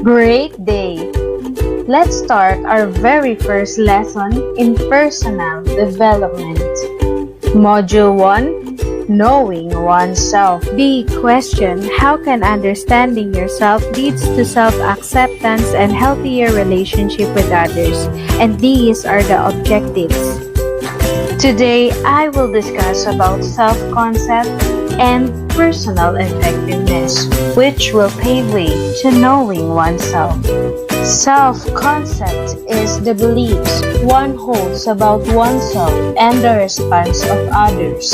Great day! Let's start our very first lesson in personal development. Module 1, Knowing Oneself. Big question: how can understanding yourself leads to self-acceptance and healthier relationship with others? And these are the objectives. Today, I will discuss about self-concept and personal effectiveness, which will pave way to knowing oneself. Self-concept is the beliefs one holds about oneself and the response of others.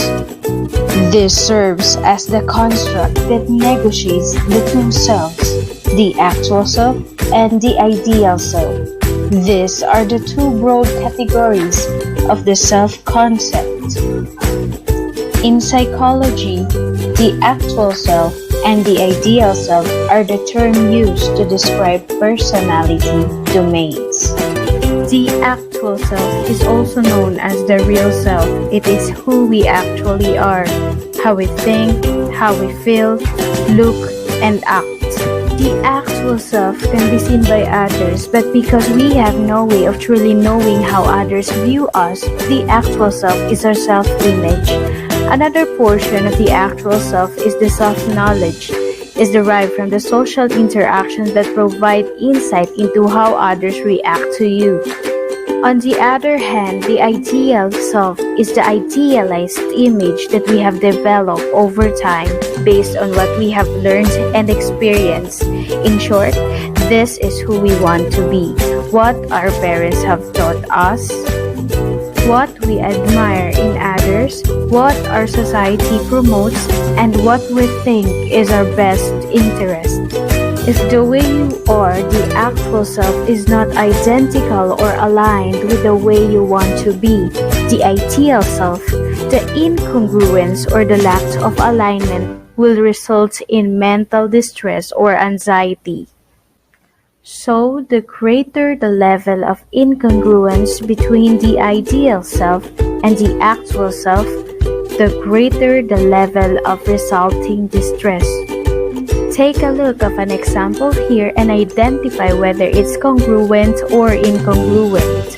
This serves as the construct that negotiates the two selves, the actual self and the ideal self. These are the two broad categories of the self-concept. In psychology, the actual self and the ideal self are the term used to describe personality domains. The actual self is also known as the real self. It is who we actually are, how we think, how we feel, look, and act. The actual self can be seen by others, but because we have no way of truly knowing how others view us, the actual self is our self-image. Another portion of the actual self is the self-knowledge. Is derived from the social interactions that provide insight into how others react to you. On the other hand, the ideal self is the idealized image that we have developed over time based on what we have learned and experienced. In short, this is who we want to be, what our parents have taught us, what we admire in others, what our society promotes, and what we think is our best interest. If the way you are, the actual self, is not identical or aligned with the way you want to be, the ideal self, the incongruence or the lack of alignment will result in mental distress or anxiety. So, the greater the level of incongruence between the ideal self and the actual self, the greater the level of resulting distress. Take a look of an example here and identify whether it's congruent or incongruent.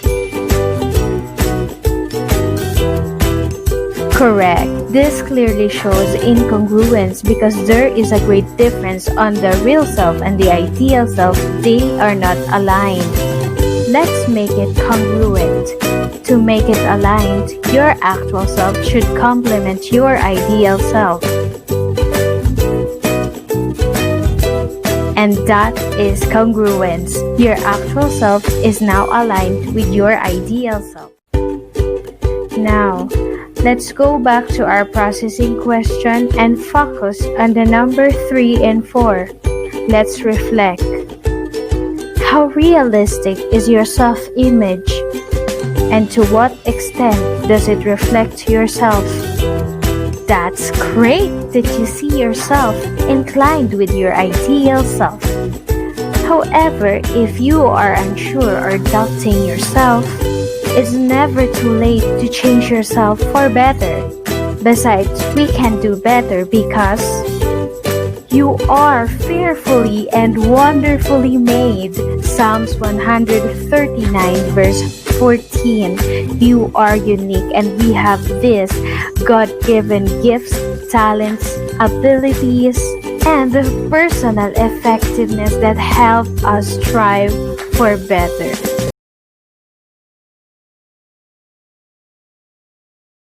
Correct. This clearly shows incongruence because there is a great difference on the real self and the ideal self. They are not aligned. Let's make it congruent. To make it aligned, your actual self should complement your ideal self. And that is congruence. Your actual self is now aligned with your ideal self. Now, let's go back to our processing question and focus on the number 3 and 4. Let's reflect. How realistic is your self-image? And to what extent does it reflect yourself? That's great that you see yourself inclined with your ideal self. However, if you are unsure or doubting yourself, it's never too late to change yourself for better. Besides, we can do better because you are fearfully and wonderfully made. Psalms 139 verse 14. You are unique and we have these God-given gifts, talents, abilities, and personal effectiveness that help us strive for better.